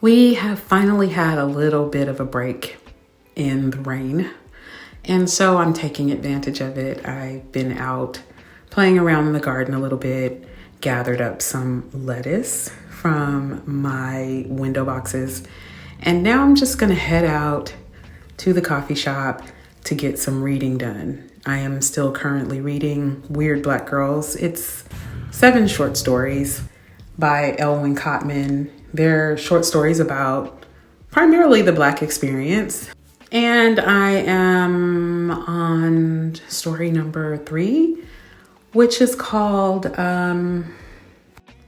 We have finally had a little bit of a break in the rain, and so I'm taking advantage of it. I've been out playing around in the garden a little bit, gathered up some lettuce from my window boxes, and now I'm just gonna head out to the coffee shop to get some reading done. I am still currently reading Weird Black Girls. It's 7 short stories by Elwyn Cotman. They're short stories about primarily the Black experience. And I am on story number 3, which is called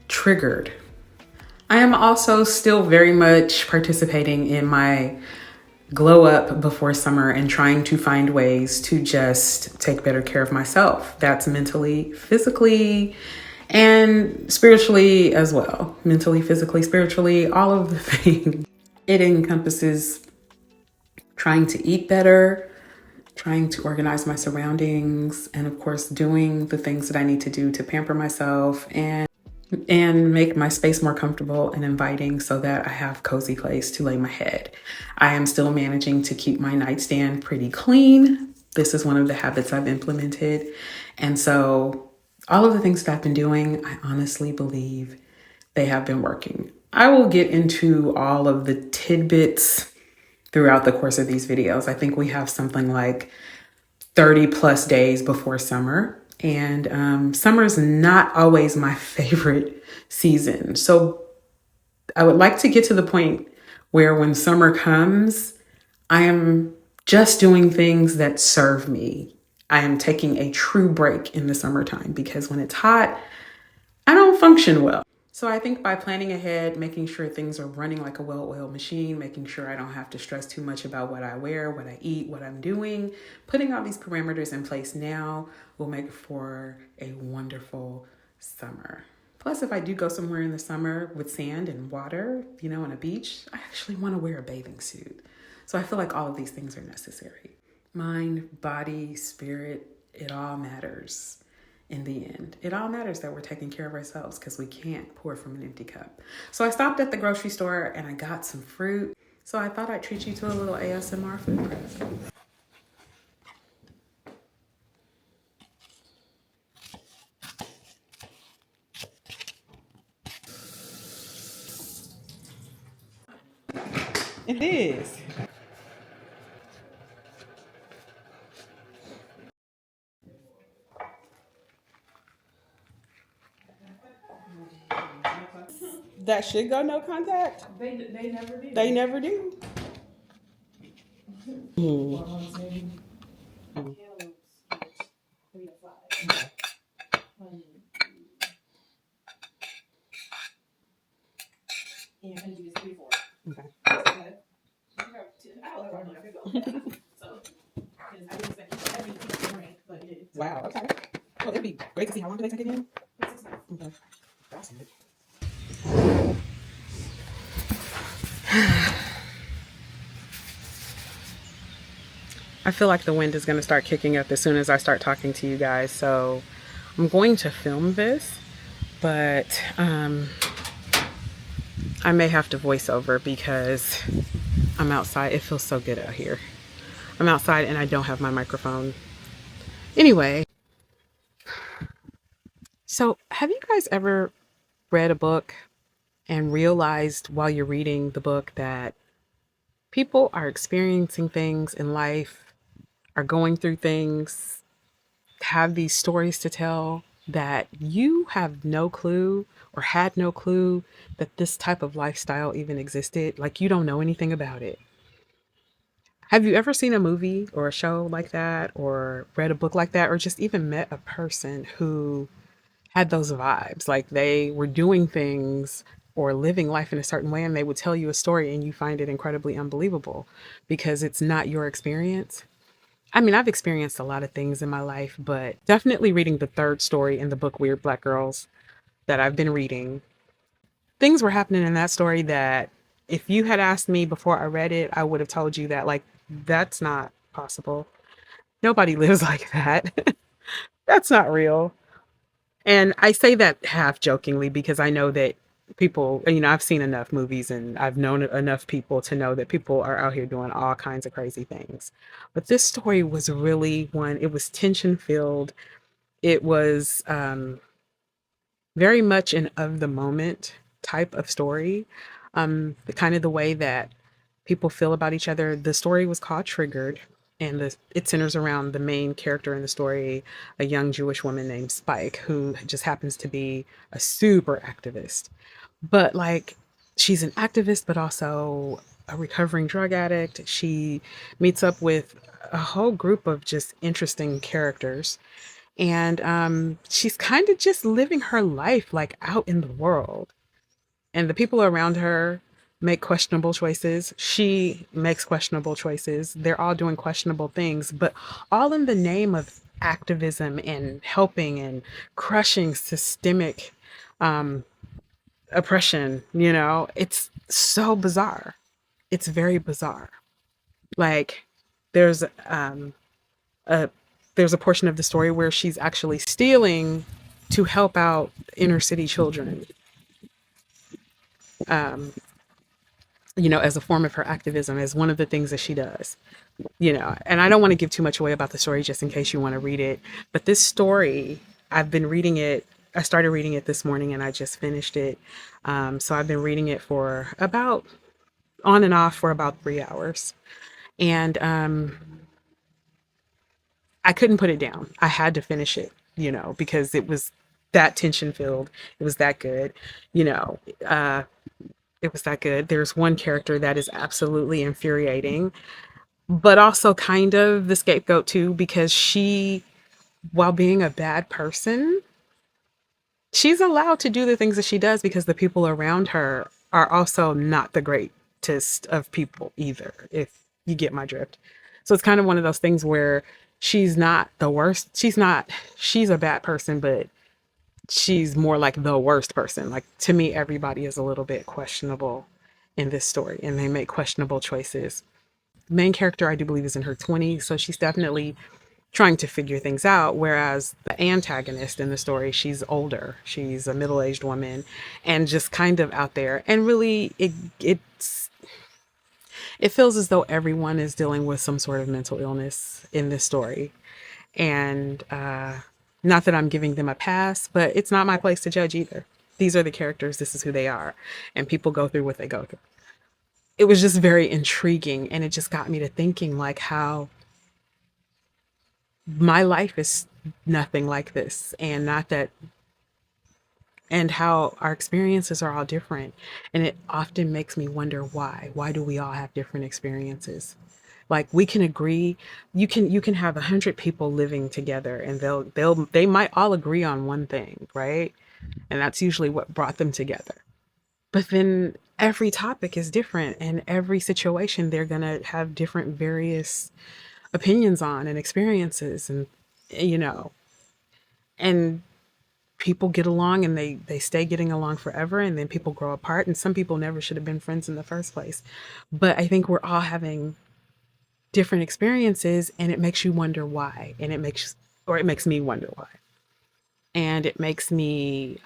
Triggered. I am also still very much participating in my glow up before summer and trying to find ways to just take better care of myself. That's mentally, physically, and spiritually as well. Mentally, physically, spiritually, all of the things. It encompasses trying to eat better, trying to organize my surroundings, and of course, doing the things that I need to do to pamper myself and make my space more comfortable and inviting so that I have a cozy place to lay my head. I am still managing to keep my nightstand pretty clean. This is one of the habits I've implemented. And so all of the things that I've been doing, I honestly believe they have been working. I will get into all of the tidbits throughout the course of these videos. I think we have something like 30 plus days before summer. And summer is not always my favorite season. So I would like to get to the point where when summer comes, I am just doing things that serve me. I am taking a true break in the summertime because when it's hot, I don't function well. So I think by planning ahead, making sure things are running like a well-oiled machine, making sure I don't have to stress too much about what I wear, what I eat, what I'm doing, putting all these parameters in place now will make for a wonderful summer. Plus, if I do go somewhere in the summer with sand and water, on a beach, I actually want to wear a bathing suit. So I feel like all of these things are necessary. Mind, body, spirit, it all matters. In the end, it all matters that we're taking care of ourselves because we can't pour from an empty cup. So I stopped at the grocery store and I got some fruit. So I thought I'd treat you to a little ASMR food prep. It is. That should go no contact. They never do. They never do. And energy is 3, 4. Okay. Wow. Okay. Well, it'd be great to see how long do they take again. Okay. That's it. I feel like the wind is going to start kicking up as soon as I start talking to you guys. So I'm going to film this, but I may have to voice over because I'm outside. It feels so good out here. I'm outside and I don't have my microphone. Anyway, so have you guys ever read a book and realized while you're reading the book that people are experiencing things in life, are going through things, have these stories to tell that you have no clue or had no clue that this type of lifestyle even existed? Like you don't know anything about it. Have you ever seen a movie or a show like that or read a book like that or just even met a person who had those vibes? Like they were doing things or living life in a certain way and they would tell you a story and you find it incredibly unbelievable because it's not your experience. I mean, I've experienced a lot of things in my life, but definitely reading the third story in the book Weird Black Girls that I've been reading, things were happening in that story that if you had asked me before I read it, I would have told you that, like, that's not possible. Nobody lives like that. That's not real. And I say that half jokingly because I know that people, I've seen enough movies and I've known enough people to know that people are out here doing all kinds of crazy things. But this story was really one, it was tension filled. It was very much an of the moment type of story. The kind of the way that people feel about each other. The story was called Triggered, and it centers around the main character in the story, a young Jewish woman named Spike, who just happens to be a super activist. But like, she's an activist, but also a recovering drug addict. She meets up with a whole group of just interesting characters, and she's kind of just living her life like out in the world, and the people around her make questionable choices. She makes questionable choices. They're all doing questionable things, but all in the name of activism and helping and crushing systemic um, oppression. It's so bizarre. It's very bizarre. Like, there's a there's a portion of the story where she's actually stealing to help out inner city children, um, as a form of her activism, as one of the things that she does. And I don't want to give too much away about the story just in case you want to read it. But this story, I've been reading it. I started reading it this morning and I just finished it. So I've been reading it for about on and off for about 3 hours. And I couldn't put it down. I had to finish it, because it was that tension filled. It was that good, you know. Uh, it was that good. There's one character that is absolutely infuriating, but also kind of the scapegoat too, because she, while being a bad person, she's allowed to do the things that she does because the people around her are also not the greatest of people either, if you get my drift. So it's kind of one of those things where she's not the worst. She's a bad person, but she's more like the worst person. Like, to me, everybody is a little bit questionable in this story and they make questionable choices. Main character, I do believe, is in her 20s, so she's definitely trying to figure things out. Whereas the antagonist in the story, she's older. She's a middle-aged woman and just kind of out there. And really, it feels as though everyone is dealing with some sort of mental illness in this story. And not that I'm giving them a pass, but it's not my place to judge either. These are the characters. This is who they are, and people go through what they go through. It was just very intriguing, and it just got me to thinking like how my life is nothing like this, and not that, and how our experiences are all different. And it often makes me wonder why do we all have different experiences? Like, we can agree, you can have 100 people living together and they might all agree on one thing, right? And that's usually what brought them together. But then every topic is different, and every situation they're going to have different various opinions on and experiences, and you know and people get along and they stay getting along forever, and then people grow apart, and some people never should have been friends in the first place. But I think we're all having different experiences, and it makes you wonder why, and it makes me wonder why. And it makes me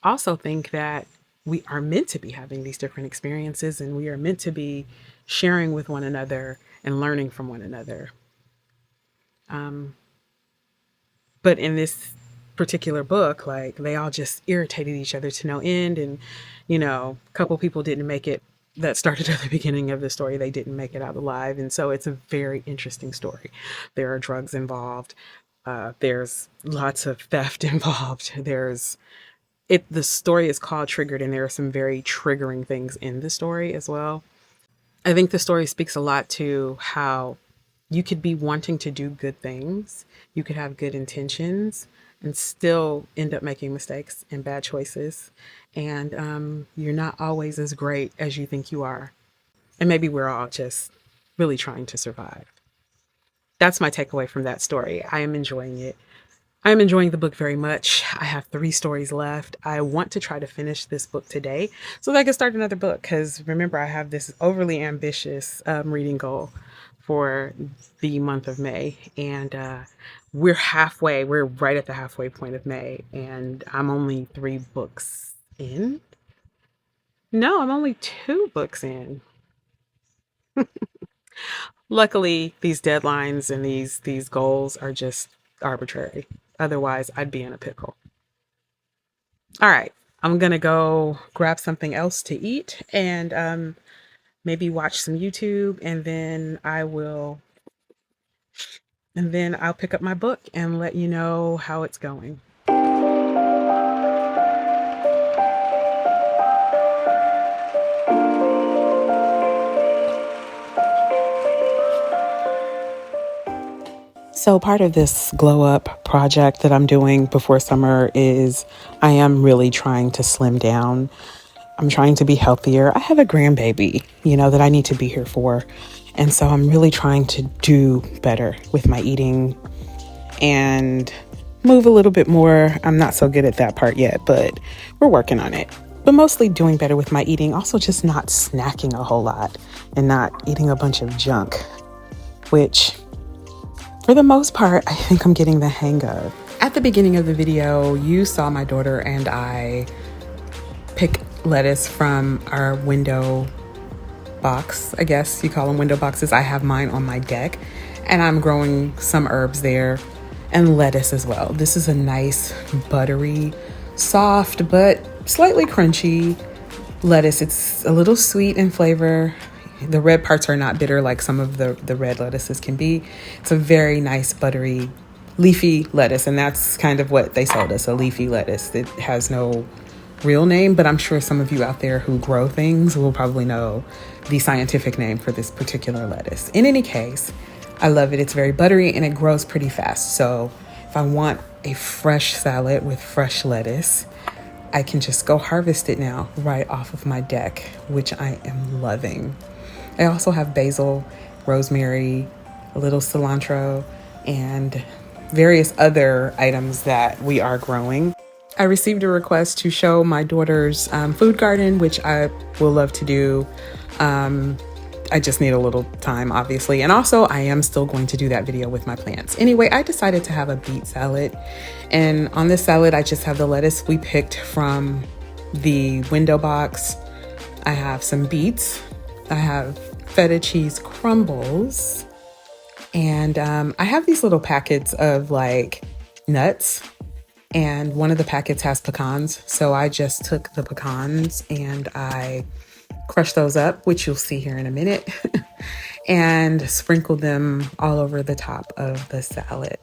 also think that we are meant to be having these different experiences, and we are meant to be sharing with one another and learning from one another. But in this particular book, like, they all just irritated each other to no end. And, a couple people didn't make it that started at the beginning of the story. They didn't make it out alive. And so it's a very interesting story. There are drugs involved. There's lots of theft involved. The story is called Triggered, and there are some very triggering things in the story as well. I think the story speaks a lot to how you could be wanting to do good things, you could have good intentions, and still end up making mistakes and bad choices. And you're not always as great as you think you are. And maybe we're all just really trying to survive. That's my takeaway from that story. I am enjoying it. I am enjoying the book very much. I have 3 stories left. I want to try to finish this book today so that I can start another book. Because remember, I have this overly ambitious reading goal for the month of May. And we're right at the halfway point of May, and I'm only 3 books in. No, I'm only 2 books in. Luckily, these deadlines and these goals are just arbitrary. Otherwise, I'd be in a pickle. All right, I'm gonna go grab something else to eat and maybe watch some YouTube, and then I'll pick up my book and let you know how it's going. So part of this glow up project that I'm doing before summer is I am really trying to slim down. I'm trying to be healthier. I have a grandbaby, that I need to be here for. And so I'm really trying to do better with my eating and move a little bit more. I'm not so good at that part yet, but we're working on it. But mostly doing better with my eating. Also just not snacking a whole lot and not eating a bunch of junk, which for the most part, I think I'm getting the hang of. At the beginning of the video, you saw my daughter and I pick lettuce from our window box. I guess you call them window boxes. I have mine on my deck, and I'm growing some herbs there and lettuce as well. This is a nice, buttery, soft, but slightly crunchy lettuce. It's a little sweet in flavor. The red parts are not bitter like some of the red lettuces can be. It's a very nice, buttery, leafy lettuce, and that's kind of what they sold us, a leafy lettuce. It has no real name, but I'm sure some of you out there who grow things will probably know the scientific name for this particular lettuce. In any case, I love it. It's very buttery and it grows pretty fast. So if I want a fresh salad with fresh lettuce, I can just go harvest it now right off of my deck, which I am loving. I also have basil, rosemary, a little cilantro, and various other items that we are growing. I received a request to show my daughter's food garden, which I will love to do. I just need a little time, obviously. And also, I am still going to do that video with my plants. Anyway, I decided to have a beet salad. And on this salad, I just have the lettuce we picked from the window box. I have some beets. I have feta cheese crumbles. And I have these little packets of like nuts. And one of the packets has pecans. So I just took the pecans and I crushed those up, which you'll see here in a minute, and sprinkled them all over the top of the salad.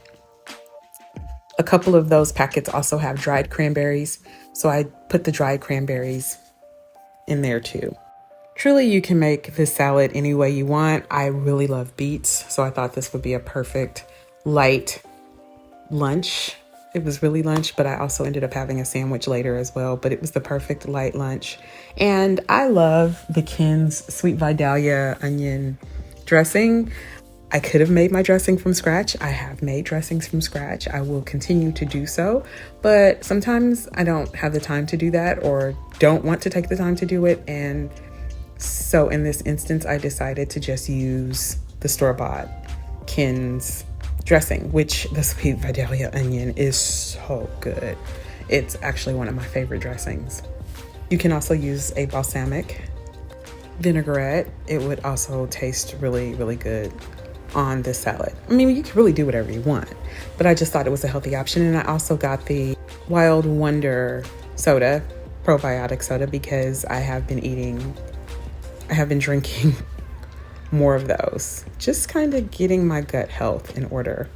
A couple of those packets also have dried cranberries. So I put the dried cranberries in there too. Truly, you can make this salad any way you want. I really love beets, so I thought this would be a perfect light lunch. It was really lunch, but I also ended up having a sandwich later as well, but it was the perfect light lunch. And I love the Ken's Sweet Vidalia onion dressing. I could have made my dressing from scratch. I have made dressings from scratch. I will continue to do so, but sometimes I don't have the time to do that or don't want to take the time to do it. And so in this instance, I decided to just use the store-bought Ken's dressing, which the Sweet Vidalia onion is so good. It's actually one of my favorite dressings. You can also use a balsamic vinaigrette. It would also taste really, really good on this salad. I mean, you can really do whatever you want, but I just thought it was a healthy option. And I also got the Wild Wonder soda, probiotic soda, because I have been drinking more of those, just kind of getting my gut health in order.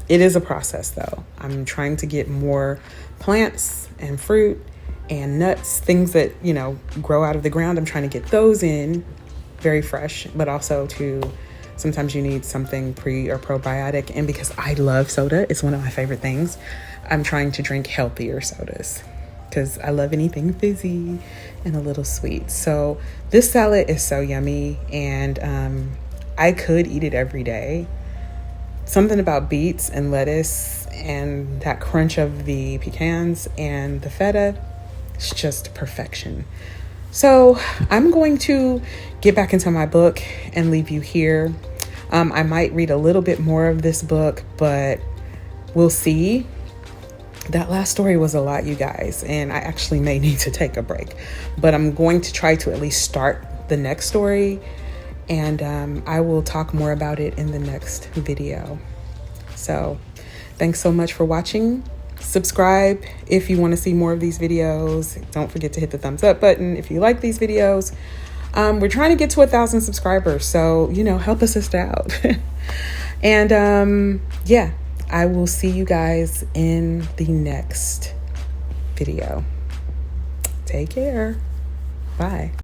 It is a process though. I'm trying to get more plants and fruit and nuts, things that, grow out of the ground. I'm trying to get those in very fresh, but also sometimes you need something pre or probiotic. And because I love soda, it's one of my favorite things. I'm trying to drink healthier sodas because I love anything fizzy and a little sweet. So this salad is so yummy, and I could eat it every day. Something about beets and lettuce and that crunch of the pecans and the feta, it's just perfection. So I'm going to get back into my book and leave you here. I might read a little bit more of this book, but we'll see. That last story was a lot, you guys, and I actually may need to take a break, but I'm going to try to at least start the next story, and I will talk more about it in the next video. So thanks so much for watching. Subscribe if you want to see more of these videos. Don't forget to hit the thumbs up button if you like these videos. We're trying to get to 1,000 subscribers, so help us out. And yeah, I will see you guys in the next video. Take care. Bye.